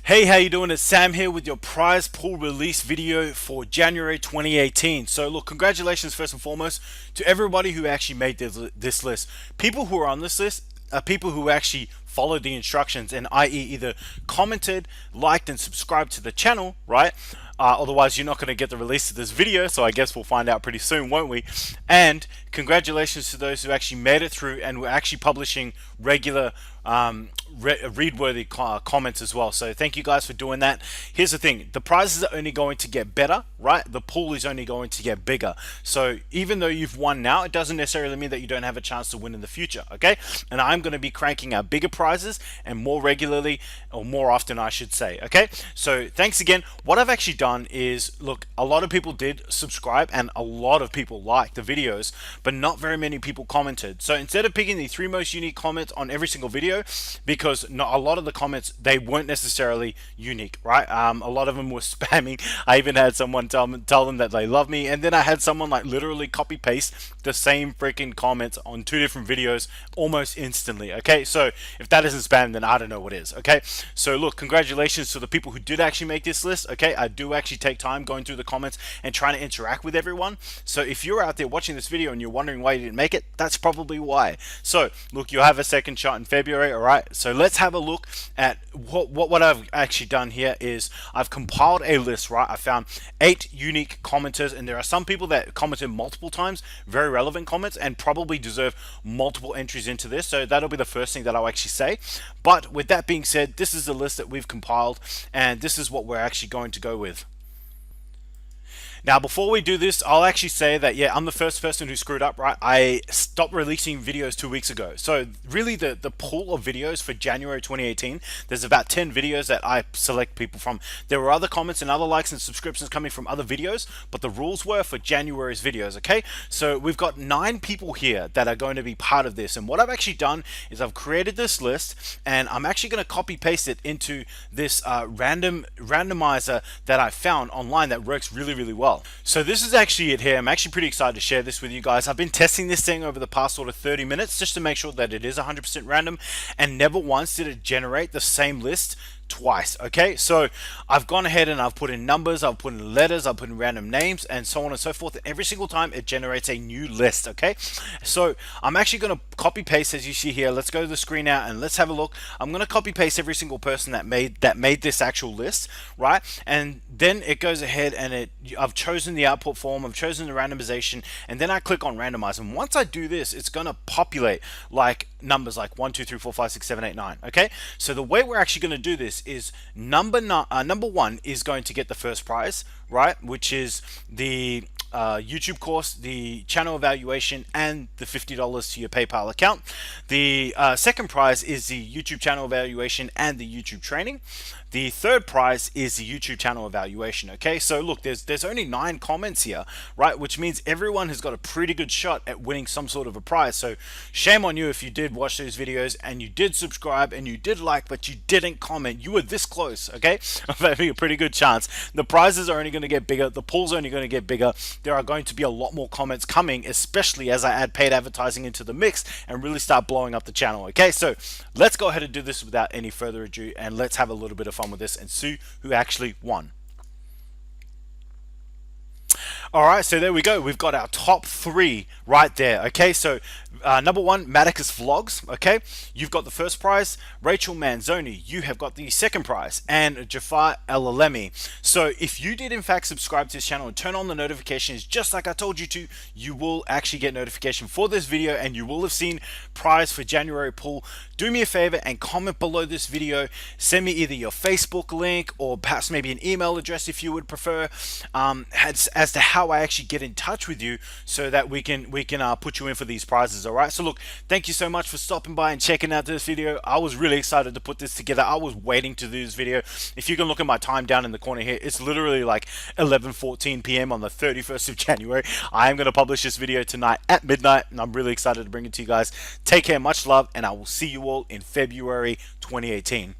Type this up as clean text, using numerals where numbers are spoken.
Hey, how you doing? It's Sam here with your prize pool release video for January 2018. So look, congratulations first and foremost to everybody who actually made this list. People who are on this list are people who actually followed the instructions and i.e. either commented, liked and subscribed to the channel, right? Otherwise you're not going to get the release of this video, so I guess we'll find out pretty soon, won't we? And congratulations to those who actually made it through and were actually publishing regular read-worthy comments as well. So thank you guys for doing that. Here's the thing, the prizes are only going to get better, right? The pool is only going to get bigger. So even though you've won now, it doesn't necessarily mean that you don't have a chance to win in the future, okay? And I'm going to be cranking out bigger prizes and more regularly, or more often I should say, okay? So thanks again. What I've actually done is, look, a lot of people did subscribe and a lot of people liked the videos, but not very many people commented. So instead of picking the 3 most unique comments on every single video, because not a lot of the comments, they weren't necessarily unique, right? A lot of them were spamming. I even had someone tell them that they love me, and then I had someone like literally copy paste the same freaking comments on 2 different videos almost instantly. Okay, so if that isn't spam, then I don't know what is. Okay, so look, congratulations to the people who did actually make this list. Okay, I do actually take time going through the comments and trying to interact with everyone. So if you're out there watching this video and you're wondering why you didn't make it, that's probably why. So look, you'll have a second shot in February. All right, so let's have a look at what I've actually done here is I've compiled a list, right? I found 8 unique commenters, and there are some people that commented multiple times, very relevant comments, and probably deserve multiple entries into this. So that'll be the first thing that I'll actually say. But with that being said, this is the list that we've compiled, and this is what we're actually going to go with. Now, before we do this, I'll actually say that, yeah, I'm the first person who screwed up, right? I stopped releasing videos 2 weeks ago. So really the pool of videos for January 2018, there's about 10 videos that I select people from. There were other comments and other likes and subscriptions coming from other videos, but the rules were for January's videos, okay? So we've got 9 people here that are going to be part of this. And what I've actually done is I've created this list, and I'm actually going to copy paste it into this randomizer that I found online that works really, really well. So this is actually it here. I'm actually pretty excited to share this with you guys. I've been testing this thing over the past sort of 30 minutes just to make sure that it is 100% random, and never once did it generate the same list twice. Okay, so I've gone ahead and I've put in numbers, I've put in letters, I've put in random names, and so on and so forth, and every single time it generates a new list. Okay, so I'm actually going to copy paste, as you see here. Let's go to the screen now and let's have a look. I'm going to copy paste every single person that made this actual list, right? And then it goes ahead and I've chosen the output form, I've chosen the randomization, and then I click on randomize. And once I do this, it's going to populate like numbers like 1 2 3 4 5 6 7 8 9. Okay, so the way we're actually going to do this is number 1 is going to get the first prize, right, which is the YouTube course, the channel evaluation, and the $50 to your PayPal account. The second prize is the YouTube channel evaluation and the YouTube training. The third prize is the YouTube channel evaluation. Okay, so look, there's only 9 comments here, right, which means everyone has got a pretty good shot at winning some sort of a prize. So shame on you if you did watch those videos and you did subscribe and you did like, but you didn't comment. You were this close, okay, of having a pretty good chance. The prizes are only going to get bigger, the pool's only going to get bigger. There are going to be a lot more comments coming, especially as I add paid advertising into the mix and really start blowing up the channel. Okay, so let's go ahead and do this without any further ado, and let's have a little bit of fun with this and see who actually won. Alright, so there we go. We've got our top 3 right there. Okay, so number 1, Matticus VLOGS. Okay, you've got the first prize. Rachel Manzoni, you have got the second prize. And Jaafar Elelamy. So if you did in fact subscribe to this channel and turn on the notifications just like I told you to, you will actually get notification for this video, and you will have seen prize for January pool. Do me a favor and comment below this video. Send me either your Facebook link or perhaps maybe an email address if you would prefer, as to how I actually get in touch with you so that we can put you in for these prizes. All right, so look, thank you so much for stopping by and checking out this video. I was really excited to put this together. I was waiting to do this video. If you can look at my time down in the corner here, it's literally like 11:14 p.m. on the 31st of January. I am going to publish this video tonight at midnight, and I'm really excited to bring it to you guys. Take care, much love, and I will see you all in February 2018.